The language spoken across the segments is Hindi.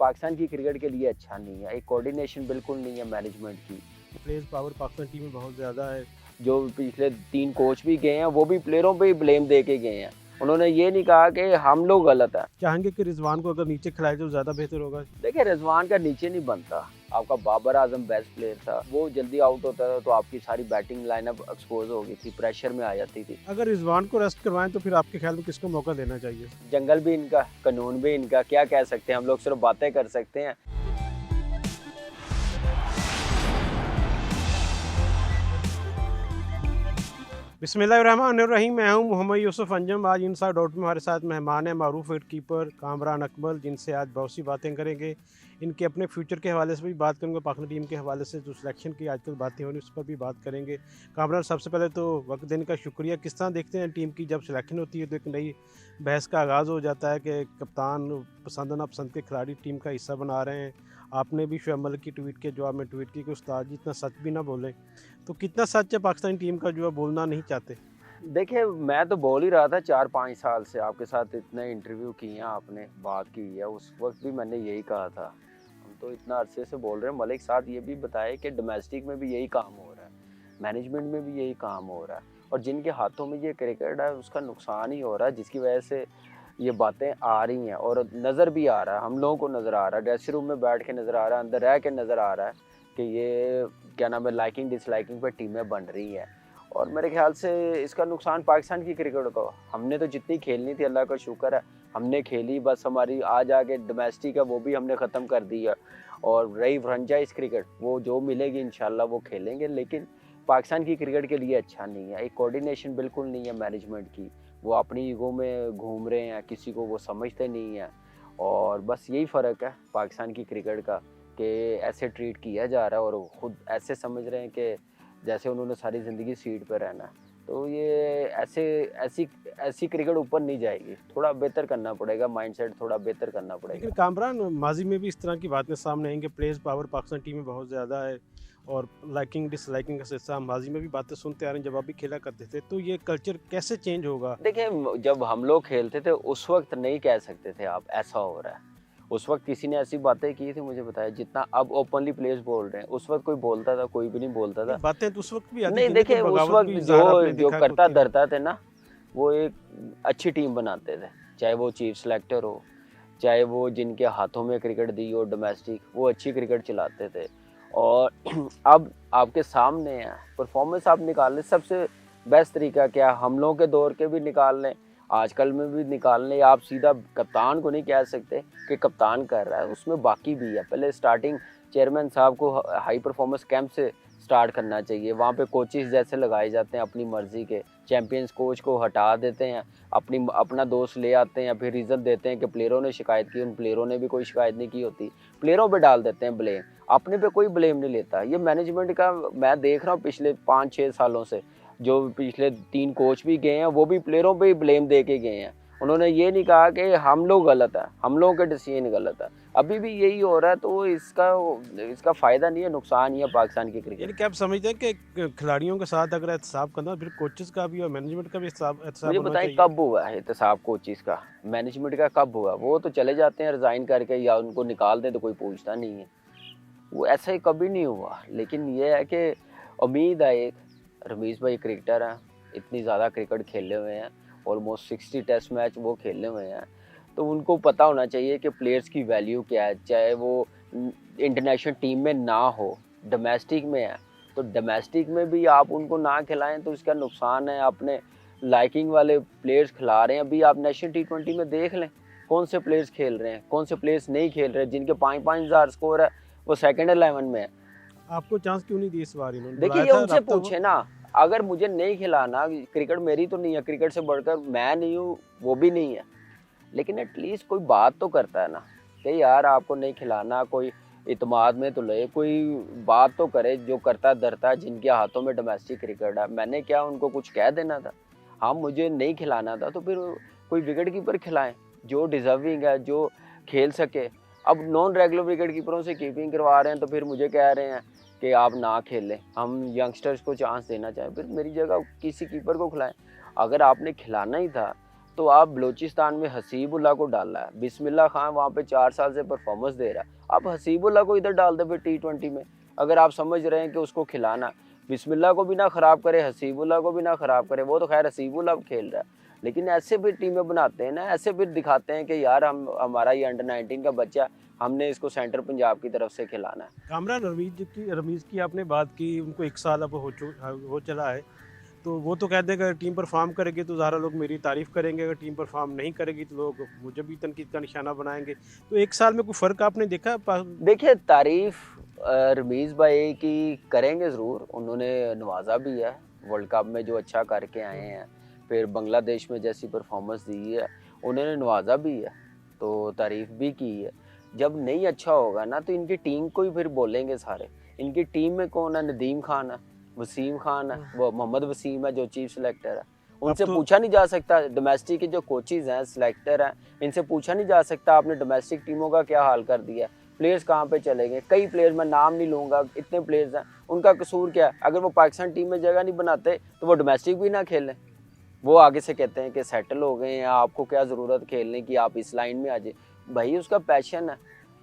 पाकिस्तान की क्रिकेट के लिए अच्छा नहीं है। एक कोऑर्डिनेशन बिल्कुल नहीं है मैनेजमेंट की। प्लेयर्स पावर पाकिस्तान टीम में बहुत ज़्यादा है। जो पिछले 3 कोच भी गए हैं वो भी प्लेयरों पे ही ब्लेम दे के गए हैं। उन्होंने ये नहीं कहा कि हम लोग गलत हैं। चाहेंगे कि रिजवान को अगर नीचे खिलाए तो ज़्यादा बेहतर होगा। देखिए रिजवान का नीचे नहीं बनता। आपका बाबर आजम बेस्ट प्लेयर था, वो जल्दी आउट होता था तो आपकी सारी बैटिंग लाइनअप एक्सपोज हो गई थी, प्रेशर में आ जाती थी। अगर रिजवान को रेस्ट करवाएं तो फिर आपके ख्याल में किसको मौका देना चाहिए? जंगल भी इनका, कानून भी इनका, क्या कह सकते हैं हम लोग, सिर्फ बातें कर सकते हैं। बिस्मिल्लाहिर्रहमानिर्रहीम। मैं हूं मोहम्मद यूसुफ अंजम। आज इनसाइड आउट में हमारे साथ मेहमान है मारूफ विकेट कीपर कामरान अकमल, जिनसे आज बहुत सी बातें करेंगे। इनके अपने फ्यूचर के हवाले से भी बात करेंगे, पाकिस्तान टीम के हवाले से जो सिलेक्शन की आजकल बातें हो रही उस पर भी बात करेंगे। कामरान, सबसे पहले तो वक्त देने का शुक्रिया। किस तरह देखते हैं टीम की जब सिलेक्शन होती है तो एक नई बहस का आगाज़ हो जाता है कि कप्तान पसंद नापसंद के खिलाड़ी टीम का हिस्सा बना रहे हैं। आपने भी शुएब मलिक की ट्वीट के जवाब में ट्वीट की कि उस्ताद जी इतना सच भी ना बोलें, तो कितना सच है पाकिस्तानी टीम का जो है बोलना नहीं चाहते? देखिए मैं तो बोल ही रहा था 4-5 साल से, आपके साथ इतने इंटरव्यू किए हैं, आपने बात की है, उस वक्त भी मैंने यही कहा था। हम तो इतना अरसे से बोल रहे हैं। मलिक साहब ये भी बताए कि डोमेस्टिक में भी यही काम हो रहा है, मैनेजमेंट में भी यही काम हो रहा है, और जिनके हाथों में ये क्रिकेट है उसका नुकसान ही हो रहा है, जिसकी वजह से ये बातें आ रही हैं और नज़र भी आ रहा है, हम लोगों को नज़र आ रहा है, ड्रेसिंग रूम में बैठ के नज़र आ रहा है, अंदर रह के नज़र आ रहा है कि ये क्या नाम है, लाइकिंग डिसलाइकिंग पर टीमें बन रही हैं। और मेरे ख्याल से इसका नुकसान पाकिस्तान की क्रिकेट को, हमने तो जितनी खेलनी थी अल्लाह का शुक्र है हमने खेली, बस हमारी आज आके डोमेस्टिक है वो भी हमने ख़त्म कर दी है। और रही फ्रेंचाइज क्रिकेट, वो जो मिलेगी इंशाल्लाह वो खेलेंगे, लेकिन पाकिस्तान की क्रिकेट के लिए अच्छा नहीं है। एक कोऑर्डिनेशन बिल्कुल नहीं है मैनेजमेंट की, वो अपनी ईगो में घूम रहे हैं, किसी को वो समझते नहीं हैं। और बस यही फ़र्क है पाकिस्तान की क्रिकेट का कि ऐसे ट्रीट किया जा रहा है और ख़ुद ऐसे समझ रहे हैं कि जैसे उन्होंने सारी ज़िंदगी सीट पर रहना है। तो ये ऐसी ऐसी क्रिकेट ऊपर नहीं जाएगी, थोड़ा बेहतर करना पड़ेगा, माइंडसेट थोड़ा बेहतर करना लेकिन पड़ेगा। कामरान, माजी में भी इस तरह की बातें सामने आएंगे, प्लेयर्स पावर पाकिस्तान टीम में बहुत ज़्यादा है और लाइकिंग डिसलाइकिंग का सिलसिला हम माजी में भी बातें सुनते आ रहे हैं जब आप भी खेला करते थे। तो ये कल्चर कैसे चेंज होगा? देखिए जब हम लोग खेलते थे उस वक्त नहीं कह सकते थे आप ऐसा हो रहा है। उस वक्त किसी ने ऐसी बातें की थी, मुझे बताया, जितना अब ओपनली प्लेयर्स बोल रहे हैं, उस वक्त कोई बोलता था? कोई भी नहीं बोलता था। बातें तो उस वक्त भी आती नहीं थी ना कि देखिए उस बगावत वक्त भी जो ज़ाहिर आपने जो देखा करता होती रही। धरता थे ना, वो एक अच्छी टीम बनाते थे, चाहे वो चीफ सेलेक्टर हो, चाहे वो जिनके हाथों में क्रिकेट दी हो डोमेस्टिक, वो अच्छी क्रिकेट चलाते थे। और अब आपके सामने है, परफॉर्मेंस आप निकाल लें, सबसे बेस्ट तरीका क्या, हम लोगों के दौर के भी निकाल लें, आजकल में भी निकाल लें। आप सीधा कप्तान को नहीं कह सकते कि कप्तान कर रहा है, उसमें बाकी भी है। पहले स्टार्टिंग चेयरमैन साहब को हाई परफॉर्मेंस कैंप से स्टार्ट करना चाहिए। वहाँ पे कोचेस जैसे लगाए जाते हैं अपनी मर्ज़ी के, चैंपियंस कोच को हटा देते हैं, अपना दोस्त ले आते हैं, फिर रीज़न देते हैं कि प्लेयरों ने शिकायत की, उन प्लेयरों ने भी कोई शिकायत नहीं की होती, प्लेयरों पे डाल देते हैं ब्लेम, अपने पे कोई ब्लेम नहीं लेता। ये मैनेजमेंट का मैं देख रहा हूँ पिछले 5-6 सालों से, जो पिछले 3 कोच भी गए हैं वो भी प्लेयरों पे ही ब्लेम दे के गए हैं। उन्होंने ये नहीं कहा कि हम लोग गलत हैं, हम लोगों के डिसीजन गलत है। अभी भी यही हो रहा है, तो इसका फ़ायदा नहीं है, नुकसान ही है पाकिस्तान की क्रिकेट। यानी क्या आप समझते हैं कि खिलाड़ियों के साथ अगर एहतसाब करना, फिर कोचेस का भी और मैनेजमेंट का भी एहतसाब मुझे होना बताएं चाहिए? कब हुआ है एहतसाब कोचिज़ का, मैनेजमेंट का कब हुआ? वो तो चले जाते हैं रिज़ाइन करके या उनको निकाल दें तो कोई पूछता नहीं है। वो ऐसा ही कभी नहीं हुआ। लेकिन ये है कि उम्मीद है, एक रमीज़ भाई क्रिकेटर हैं, इतनी ज़्यादा क्रिकेट खेले हुए हैं, ऑलमोस्ट 60 टेस्ट मैच वो खेले हुए हैं, तो उनको पता होना चाहिए कि प्लेयर्स की वैल्यू क्या है, चाहे वो इंटरनेशनल टीम में ना हो, डोमेस्टिक में है, तो डोमेस्टिक में भी आप उनको ना खिलाएं तो इसका नुकसान है। अपने लाइकिंग वाले प्लेयर्स खिला रहे हैं। अभी आप नेशनल T20 में देख लें, कौन से प्लेयर्स खेल रहे हैं, कौन से प्लेयर्स नहीं खेल रहे, जिनके 5-5 हज़ार स्कोर है, वो सेकंड 11 में है। आपको चांस क्यों नहीं दी इस बार? इन्होंने देखिए बुलाया ये था, उनसे राब्ता हुआ? पूछे ना, अगर मुझे नहीं खिलाना, क्रिकेट मेरी तो नहीं है, क्रिकेट से बढ़कर मैं नहीं हूँ, वो भी नहीं है, लेकिन एटलीस्ट कोई बात तो करता है ना कि यार आपको नहीं खिलाना, कोई इत्मीनान में तो ले, कोई बात तो करे। जो करता धरता है, जिनके हाथों में डोमेस्टिक क्रिकेट है, मैंने क्या उनको कुछ कह देना था? हाँ मुझे नहीं खिलाना था तो फिर कोई विकेट कीपर खिलाएं जो डिजर्विंग है, जो खेल सके। अब नॉन रेगुलर विकेट कीपरों से कीपिंग करवा रहे हैं तो फिर मुझे कह रहे हैं कि आप ना खेलें, हम यंगस्टर्स को चांस देना चाहें, फिर मेरी जगह किसी कीपर को खिलाएं। अगर आपने खिलाना ही था तो आप बलूचिस्तान में हसीबुल्ला को डाला है, बिस्मिल्लाह खान वहाँ पे 4 साल से परफॉर्मेंस दे रहा है, आप हसीबुल्ला को इधर डाल दे फिर T20 में। अगर आप समझ रहे हैं कि उसको खिलाना, बिस्मिल्लाह को भी ना ख़राब करे, हसीबुल्ला को भी ना ख़राब करे, वो तो खैर हसीबुल्ला खेल रहा है, लेकिन ऐसे फिर टीमें बनाते हैं ना, ऐसे फिर दिखाते हैं कि यार हम हमारा ये अंडर-19 का बच्चा, हमने इसको सेंटर पंजाब की तरफ से खिलाना है। कामरान रमीज़ की आपने बात की, उनको 1 साल अब हो चला है, तो वो तो कहते हैं कि अगर टीम परफॉर्म करेगी तो ज़ाहिर लोग मेरी तारीफ़ करेंगे, अगर टीम परफॉर्म नहीं करेगी तो लोग मुझे भी तनकीद का निशाना बनाएंगे। तो 1 साल में कोई फ़र्क आपने देखा? देखिए तारीफ़ रमीज़ भाई की करेंगे ज़रूर, उन्होंने नवाजा भी है वर्ल्ड कप में जो अच्छा करके आए हैं, फिर बांग्लादेश में जैसी परफॉर्मेंस दी है उन्होंने नवाजा भी है, तो तारीफ़ भी की है। जब नहीं अच्छा होगा ना तो इनकी टीम को ही फिर बोलेंगे सारे। इनकी टीम में कौन है? नदीम खान है, वसीम खान है, वो मोहम्मद वसीम है जो चीफ सिलेक्टर है, उनसे तो पूछा नहीं जा सकता। डोमेस्टिक के जो कोचेज हैं, सिलेक्टर हैं, इनसे पूछा नहीं जा सकता आपने डोमेस्टिक टीमों का क्या हाल कर दिया, प्लेयर्स कहाँ पे चले गए। कई प्लेयर्स, मैं नाम नहीं लूँगा, इतने प्लेयर्स हैं, उनका कसूर क्या है? अगर वो पाकिस्तान टीम में जगह नहीं बनाते तो वो डोमेस्टिक भी ना खेलें। वो आगे से कहते हैं कि सेटल हो गए हैं, आपको क्या ज़रूरत खेलने की, आप इस लाइन में आ जाए। भाई उसका पैशन है,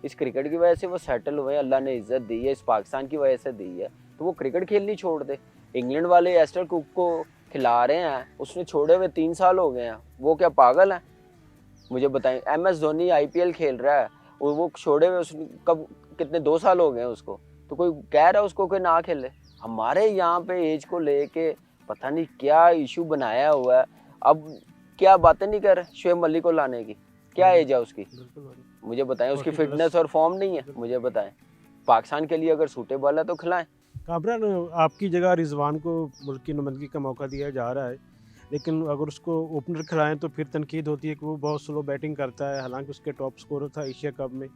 इस क्रिकेट की वजह से वो सेटल हुए, अल्लाह ने इज्जत दी है, इस पाकिस्तान की वजह से दी है, तो वो क्रिकेट खेलनी छोड़ दे। इंग्लैंड वाले एस्टर कुक को खिला रहे हैं, उसने छोड़े हुए 3 साल हो गए हैं, वो क्या पागल है? मुझे बताएं। MS धोनी IPL खेल रहा है और वो छोड़े हुए उसने कब, कितने 2 साल हो गए हैं उसको, तो कोई कह रहा है उसको कि ना खेले? हमारे यहाँ पे एज को लेके पता नहीं क्या इशू बनाया हुआ है। अब क्या बातें नहीं कर रहे शुएब मलिक को लाने की, क्या एज है उसकी? मुझे बताएं। उसकी फिटनेस और फॉर्म नहीं है, मुझे बताएं। पाकिस्तान के लिए अगर सूटेबल है तो खिलाएं। कामरान, आपकी जगह रिजवान को मुल्क की नुमाइंदगी का मौका दिया जा रहा है, लेकिन अगर उसको ओपनर खिलाएं तो फिर तनकीद होती है कि वो बहुत स्लो बैटिंग करता है, हालांकि उसके टॉप स्कोरर था एशिया कप में।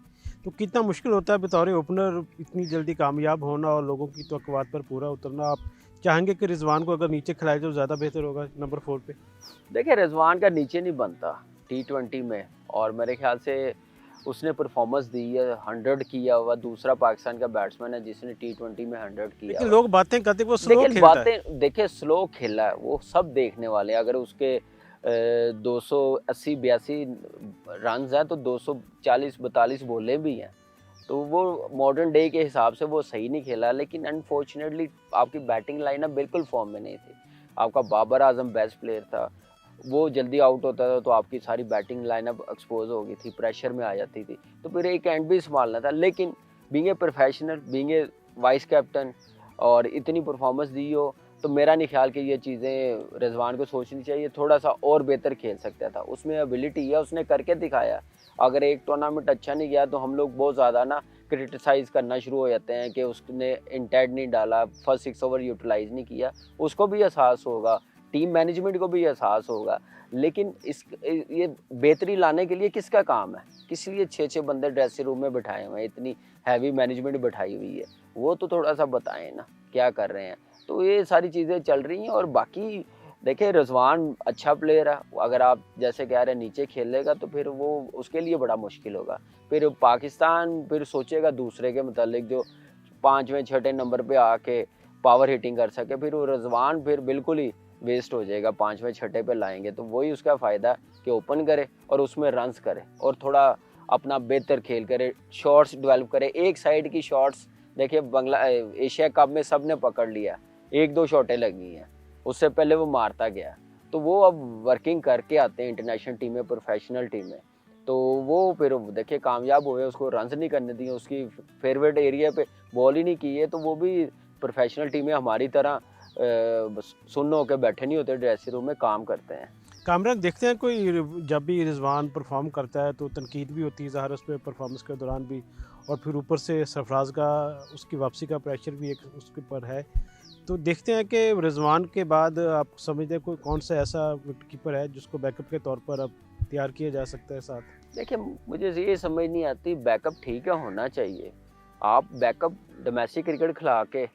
तो कितना मुश्किल होता है बतौर ओपनर इतनी जल्दी कामयाब होना और लोगों की तवक्कुआत पर पूरा उतरना? आप चाहेंगे कि रिजवान को अगर नीचे खिलाए तो ज़्यादा बेहतर होगा नंबर 4 पे? देखिए रिजवान का नीचे नहीं बनता T20 में, और मेरे ख्याल से उसने परफॉर्मेंस दी है, 100 किया हुआ, दूसरा पाकिस्तान का बैट्समैन है जिसने T20 में 100 किया लेकिन हुआ। लोग बातें करते हैं वो स्लो लेकिन खेलता है। बातें देखिए, स्लो खेला है वो सब देखने वाले हैं। अगर उसके 280-82 रन हैं तो 240-42 बोले भी हैं, तो वो मॉडर्न डे के हिसाब से वो सही नहीं खेला। लेकिन अनफॉर्चुनेटली आपकी बैटिंग लाइनअप बिल्कुल फॉर्म में नहीं थी। आपका बाबर आजम बेस्ट प्लेयर था, वो जल्दी आउट होता था तो आपकी सारी बैटिंग लाइनअप एक्सपोज हो गई थी, प्रेशर में आ जाती थी, तो फिर एक एंड भी संभालना था। लेकिन being a professional, being a vice captain और इतनी परफॉर्मेंस दी हो, तो मेरा नहीं ख्याल कि ये चीज़ें रिजवान को सोचनी चाहिए। थोड़ा सा और बेहतर खेल सकता था, उसमें एबिलिटी है, उसने करके दिखाया। अगर एक टूर्नामेंट अच्छा नहीं गया तो हम लोग बहुत ज़्यादा ना क्रिटिसाइज़ करना शुरू हो जाते हैं कि उसने इंटेंट नहीं डाला, फर्स्ट 6 ओवर यूटिलाइज़ नहीं किया। उसको भी एहसास होगा, टीम मैनेजमेंट को भी एहसास होगा। लेकिन ये बेहतरी लाने के लिए किसका काम है? किस लिए 6-6 बंदे ड्रेसिंग रूम में बिठाए हुए हैं, इतनी हैवी मैनेजमेंट बिठाई हुई है, वो तो थोड़ा सा बताएं ना क्या कर रहे हैं। तो ये सारी चीज़ें चल रही हैं। और बाकी देखिए रिजवान अच्छा प्लेयर है, अगर आप जैसे कह रहे हैं नीचे खेलेगा तो फिर वो उसके लिए बड़ा मुश्किल होगा। फिर पाकिस्तान फिर सोचेगा दूसरे के मतलब जो 5वें 6ठे नंबर पे आके पावर हिटिंग कर सके, फिर वो रिजवान फिर बिल्कुल ही वेस्ट हो जाएगा। 5वें 6ठे पे लाएंगे तो वही उसका फ़ायदा कि ओपन करे और उसमें रन्स करे और थोड़ा अपना बेहतर खेल करे, शॉट्स डेवलप करे। एक साइड की शॉट्स देखिए एशिया कप में सब ने पकड़ लिया, 1-2 शॉटें लगी हैं, उससे पहले वो मारता गया। तो वो अब वर्किंग करके आते हैं इंटरनेशनल टीमें, प्रोफेशनल टीमें, तो वो फिर देखिए कामयाब हुए, उसको रन्स नहीं करने दिए, उसकी फेवरेट एरिया पे बॉल ही नहीं की है। तो वो भी प्रोफेशनल टीमें हमारी तरह सुन्न होकर बैठे नहीं होते, ड्रेसिंग रूम में काम करते हैं। कामरान, देखते हैं कोई जब भी रिजवान परफॉर्म करता है तो तनकीद भी होती है ज़ाहिर उस पर परफॉर्मेंस के दौरान भी, और फिर ऊपर से सरफराज का उसकी वापसी का प्रेशर भी एक उसके ऊपर है। तो देखते हैं कि रिजवान के बाद आप समझते हैं कोई कौन सा ऐसा विकेट कीपर है जिसको बैकअप के तौर पर अब तैयार किया जा सकता है साथ? देखिए मुझे ये समझ नहीं आती, बैकअप ठीक है होना चाहिए। आप बैकअप डोमेस्टिक क्रिकेट खिला के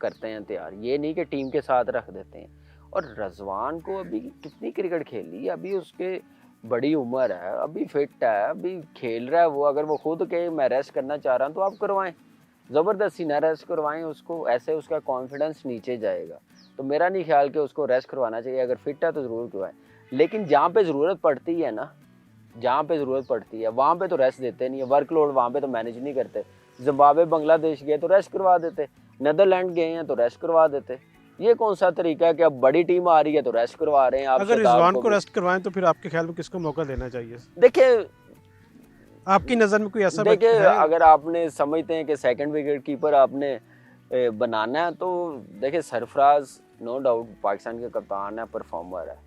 करते हैं तैयार, ये नहीं कि टीम के साथ रख देते हैं। और रिजवान को अभी कितनी क्रिकेट खेली, अभी उसके बड़ी उम्र है, अभी फिट है, अभी खेल रहा है वो। अगर वो खुद कहे मैं रेस्ट करना चाह रहा हूँ तो आप करवाएं, ज़बरदस्ती ना रेस्ट करवाएं उसको, ऐसे उसका कॉन्फिडेंस नीचे जाएगा। तो मेरा नहीं ख्याल कि उसको रेस्ट करवाना चाहिए, अगर फिट है तो ज़रूर करवाएं। लेकिन जहाँ पे ज़रूरत पड़ती है ना, जहाँ पे ज़रूरत पड़ती है वहाँ पे तो रेस्ट देते नहीं है, वर्कलोड वहाँ पे तो मैनेज नहीं करते। जिम्बाब्वे बांग्लादेश गए तो रेस्ट करवा देते, नीदरलैंड गए हैं तो रेस्ट करवा देते। ये कौन सा तरीका है कि अब बड़ी टीम आ रही है तो रेस्ट करवा रहे हैं आप अगर शताब रिजवान को को भी। रेस्ट करवाएं तो फिर आपके ख्याल में किसको मौका देना चाहिए? देखिए आपकी नज़र में कोई ऐसा देखिए है? अगर आपने समझते हैं कि सेकंड विकेट कीपर आपने बनाना है तो देखिए सरफराज नो डाउट पाकिस्तान के कप्तान है, परफॉर्मर है।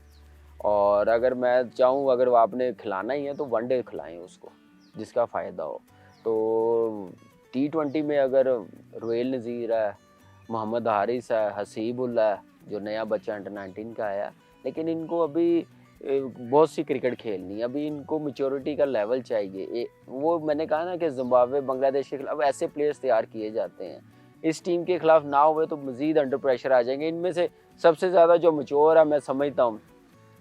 और अगर मैं चाहूँ अगर वो आपने खिलाना ही है तो वनडे खिलाएं उसको जिसका फ़ायदा हो। तो T20 में अगर रोएल नज़ीर है, मोहम्मद हारिस है, हसीबुल्ला है जो नया बच्चा अंडर 19 का आया, लेकिन इनको अभी बहुत सी क्रिकेट खेलनी है, अभी इनको मैच्योरिटी का लेवल चाहिए। वो मैंने कहा ना कि जिम्बाब्वे बांग्लादेश के खिलाफ ऐसे प्लेयर्स तैयार किए जाते हैं, इस टीम के खिलाफ ना हुए तो मज़ीद अंडर प्रेशर आ जाएंगे। इनमें से सबसे ज़्यादा जो मैच्योर है मैं समझता हूँ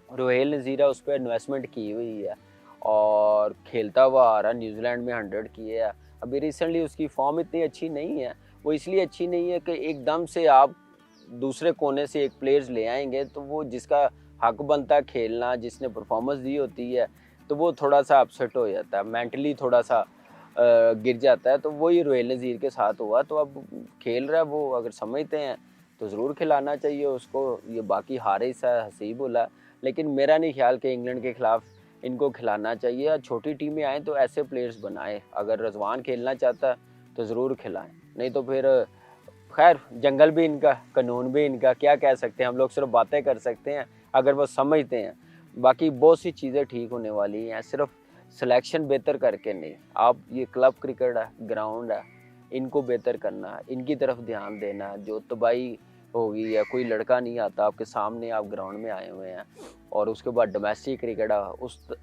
रोहेल नज़ीर है, उस पर इन्वेस्टमेंट की हुई है और खेलता हुआ आ रहा, न्यूजीलैंड में 100 किए है। अभी रिसेंटली उसकी फॉर्म इतनी अच्छी नहीं है, वो इसलिए अच्छी नहीं है कि एकदम से आप दूसरे कोने से एक प्लेयर्स ले आएंगे तो वो जिसका हक बनता है खेलना, जिसने परफॉर्मेंस दी होती है, तो वो थोड़ा सा अपसेट हो जाता है, मेंटली थोड़ा सा गिर जाता है। तो वही रोहेल नज़ीर के साथ हुआ। तो अब खेल रहा है वो, अगर समझते हैं तो ज़रूर खिलाना चाहिए उसको। ये बाकी हारिस है, हसीबुल्ला, लेकिन मेरा नहीं ख्याल कि इंग्लैंड के खिलाफ इनको खिलाना चाहिए। या छोटी टीमें आएँ तो ऐसे प्लेयर्स बनाए, अगर रजवान खेलना चाहता है तो ज़रूर खिलाएं, नहीं तो फिर खैर जंगल भी इनका, कानून भी इनका, क्या कह सकते हैं हम लोग, सिर्फ बातें कर सकते हैं अगर वो समझते हैं। बाकी बहुत सी चीज़ें ठीक होने वाली हैं, सिर्फ सिलेक्शन बेहतर करके नहीं। आप ये क्लब क्रिकेट है, ग्राउंड है, इनको बेहतर करना है, इनकी तरफ ध्यान देना है। जो तबाही होगी या कोई लड़का नहीं आता आपके सामने, आप ग्राउंड में आए हुए हैं, और उसके बाद डोमेस्टिक क्रिकेट है,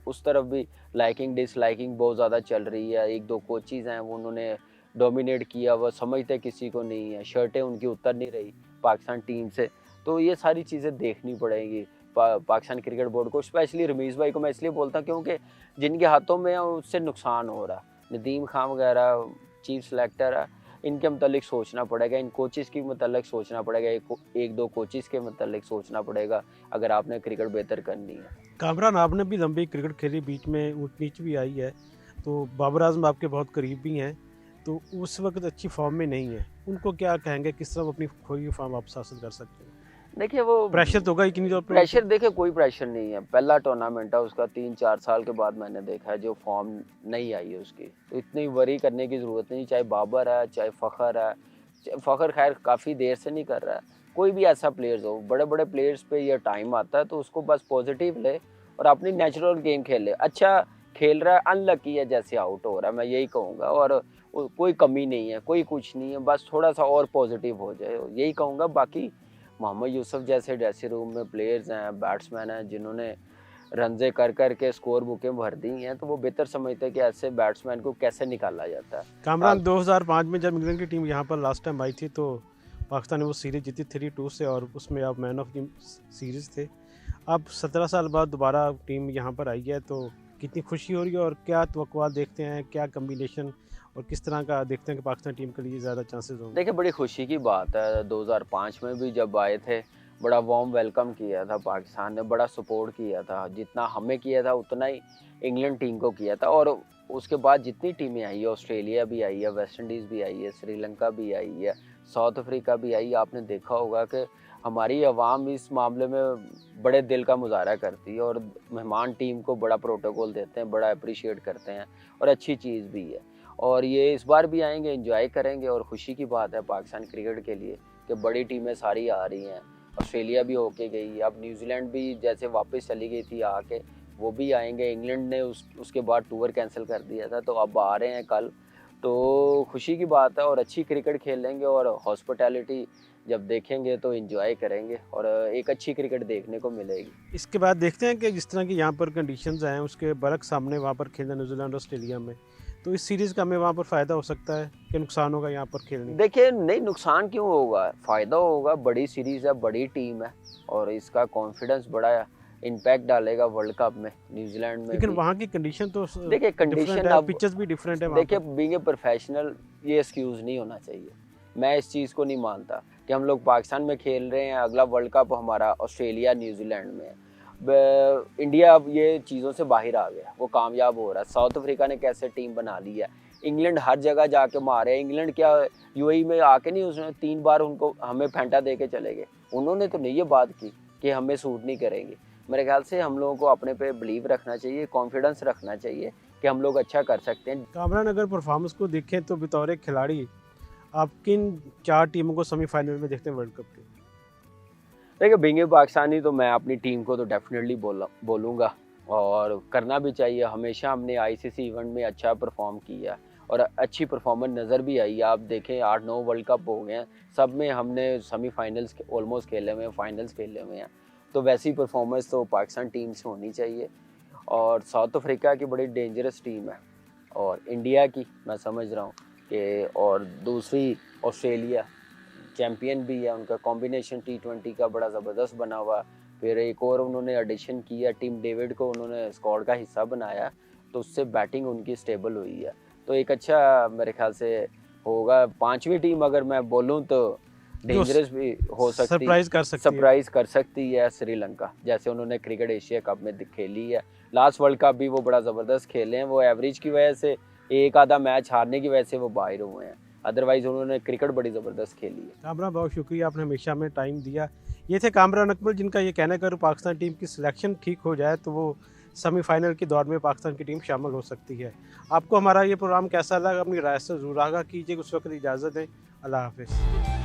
उस तरफ भी लाइकिंग डिसलाइकिंग बहुत ज़्यादा चल रही है। एक दो कोचेज़ हैं वो उन्होंने डोमिनेट किया, वह समझते किसी को नहीं है, शर्टें उनकी उतर नहीं रही पाकिस्तान टीम से। तो ये सारी चीज़ें देखनी पड़ेंगी पाकिस्तान क्रिकेट बोर्ड को, स्पेशली रमीज़ भाई को मैं इसलिए बोलता हूँ क्योंकि जिनके हाथों में है उससे नुकसान हो रहा है। नदीम खान वगैरह चीफ सेलेक्टर है, इनके मतलब सोचना पड़ेगा, इन कोचेज़ के मतलब सोचना पड़ेगा, एक दो कोचेज़ के मतलब सोचना पड़ेगा अगर आपने क्रिकेट बेहतर करनी है। कामरान, आपने भी लंबी क्रिकेट खेली, बीच में ऊंच नीच भी आई है, तो बाबर आजम आपके बहुत करीब भी हैं, तो उस वक्त अच्छी फॉर्म में नहीं है, उनको क्या कहेंगे, किस तरह अपनी खोई हुई फॉर्म वापस हासिल कर सकते हैं? देखिए वो प्रेशर तो होगा ही कि नहीं? प्रेशर, देखिए कोई प्रेशर नहीं है, पहला टूर्नामेंट है उसका, 3-4 साल के बाद मैंने देखा है जो फॉर्म नहीं आई है उसकी, तो इतनी वरी करने की ज़रूरत नहीं। चाहे बाबर है, चाहे फ़खर है, फ़खर खैर काफ़ी देर से नहीं कर रहा है, कोई भी ऐसा प्लेयर्स हो, बड़े बड़े प्लेयर्स पे ये टाइम आता है तो उसको बस पॉजिटिव ले और अपनी नेचुरल गेम खेले। अच्छा खेल रहा है, अनलकी है जैसे आउट हो रहा है, मैं यही कहूँगा। और कोई कमी नहीं है, कोई कुछ नहीं है, बस थोड़ा सा और पॉजिटिव हो जाए, यही कहूँगा। बाकी मोहम्मद यूसुफ जैसे ड्रेसिंग रूम में प्लेयर्स हैं, बैट्समैन हैं, जिन्होंने रनजे कर कर के स्कोर बुकें भर दी हैं, तो वो बेहतर समझते हैं कि ऐसे बैट्समैन को कैसे निकाला जाता है। कामरान, 2005 में जब इंग्लैंड की टीम यहाँ पर लास्ट टाइम आई थी तो पाकिस्तान ने वो सीरीज़ जीती 3-2 से, और उसमें आप मैन ऑफ द सीरीज़ थे। अब 17 साल बाद दोबारा टीम यहाँ पर आई है, तो कितनी खुशी हो रही है और क्या तवक्कुआत देखते हैं, क्या कम्बिनेशन और किस तरह का देखते हैं कि पाकिस्तान टीम के लिए ज़्यादा चांसेस होंगे? देखिए बड़ी खुशी की बात है, 2005 में भी जब आए थे बड़ा वार्म वेलकम किया था पाकिस्तान ने, बड़ा सपोर्ट किया था, जितना हमें किया था उतना ही इंग्लैंड टीम को किया था। और उसके बाद जितनी टीमें आई है, ऑस्ट्रेलिया भी आई है, वेस्ट इंडीज़ भी आई है, श्रीलंका भी आई है, साउथ अफ्रीका भी आई है, आपने देखा होगा कि हमारी अवाम इस मामले में बड़े दिल का मुजाहरा करती है और मेहमान टीम को बड़ा प्रोटोकॉल देते हैं, बड़ा अप्रिशिएट करते हैं, और अच्छी चीज़ भी है। और ये इस बार भी आएंगे, एंजॉय करेंगे, और खुशी की बात है पाकिस्तान क्रिकेट के लिए कि बड़ी टीमें सारी आ रही हैं। ऑस्ट्रेलिया भी होके गई, अब न्यूजीलैंड भी जैसे वापस चली गई थी आके, वो भी आएंगे। इंग्लैंड ने उसके बाद टूर कैंसिल कर दिया था, तो अब आ रहे हैं कल, तो खुशी की बात है। और अच्छी क्रिकेट खेलेंगे और हॉस्पिटैलिटी जब देखेंगे तो एंजॉय करेंगे और एक अच्छी क्रिकेट देखने को मिलेगी। इसके बाद देखते हैं कि जिस तरह की यहाँ पर कंडीशंस हैं, उसके बरक सामने वहाँ पर खेलना न्यूजीलैंड और ऑस्ट्रेलिया में, तो इस सीरीज़ का हमें वहाँ पर फ़ायदा हो सकता है कि नुकसान होगा यहाँ पर खेलने? देखिए नहीं, नुकसान क्यों होगा, फ़ायदा होगा, बड़ी सीरीज़ है, बड़ी टीम है, और इसका कॉन्फिडेंस बड़ा इम्पैक्ट डालेगा वर्ल्ड कप में न्यूजीलैंड में। लेकिन वहाँ की कंडीशन तो देखिए कंडीशन, अब पिचेस भी डिफरेंट है। देखिए बीइंग ए प्रोफेशनल ये एक्सक्यूज़ नहीं होना चाहिए, मैं इस चीज़ को नहीं मानता कि हम लोग पाकिस्तान में खेल रहे हैं, अगला वर्ल्ड कप हमारा ऑस्ट्रेलिया न्यूजीलैंड में है। इंडिया अब ये चीज़ों से बाहर आ गया, वो कामयाब हो रहा है। साउथ अफ्रीका ने कैसे टीम बना ली है, इंग्लैंड हर जगह जाके मारे। इंग्लैंड क्या यूएई में आके नहीं, उसने 3 बार उनको हमें फेंटा दे के चले गए। उन्होंने तो नहीं ये बात की कि हमें सूट नहीं करेंगे। मेरे ख्याल से हम लोगों को अपने पे बिलीव रखना चाहिए, कॉन्फिडेंस रखना चाहिए कि हम लोग अच्छा कर सकते हैं। कामरान, अगर परफॉर्मेंस को देखें तो बतौर एक खिलाड़ी आप किन 4 टीमों को सेमीफाइनल में देखते हैं वर्ल्ड कप के? देखिए, बीइंग ए पाकिस्तानी तो मैं अपनी टीम को तो डेफिनेटली बोलूँगा, और करना भी चाहिए। हमेशा हमने आईसीसी इवेंट में अच्छा परफॉर्म किया और अच्छी परफॉर्मेंस नज़र भी आई। आप देखें 8-9 वर्ल्ड कप हो गए हैं, सब में हमने सेमीफाइनल्स ऑलमोस्ट खेले हुए हैं, फाइनल्स खेले हुए हैं। तो वैसी परफॉर्मेंस तो पाकिस्तान टीम से होनी चाहिए। और साउथ अफ्रीका की बड़ी डेंजरस टीम है, और इंडिया की मैं समझ रहा हूँ कि, और दूसरी ऑस्ट्रेलिया चैम्पियन भी है, उनका कॉम्बिनेशन T20 का बड़ा ज़बरदस्त बना हुआ। फिर एक और उन्होंने एडिशन किया, टीम डेविड को उन्होंने स्क्वाड का हिस्सा बनाया, तो उससे बैटिंग उनकी स्टेबल हुई है। तो एक अच्छा मेरे ख्याल से होगा। 5वीं टीम अगर मैं बोलूँ तो डेंजरस भी हो सकती, सरप्राइज कर सकती है श्रीलंका, जैसे उन्होंने क्रिकेट एशिया कप में खेली है। लास्ट वर्ल्ड कप भी वो बड़ा ज़बरदस्त खेले हैं। वो एवरेज की वजह से, एक आधा मैच हारने की वजह से वो बाहर हुए हैं, अदरवाइज उन्होंने क्रिकेट बड़ी ज़बरदस्त खेली है। कामरान, बहुत शुक्रिया, आपने हमेशा में टाइम दिया। ये थे कामरान अकमल, जिनका ये कहना है कि अगर पाकिस्तान टीम की सिलेक्शन ठीक हो जाए तो वो सेमीफाइनल की दौड़ में पाकिस्तान की टीम शामिल हो सकती है। आपको हमारा ये प्रोग्राम कैसा लगा, अपनी राय से ज़रूर आगाह कीजिए। उस वक्त इजाज़त दें, अल्लाह हाफिज़।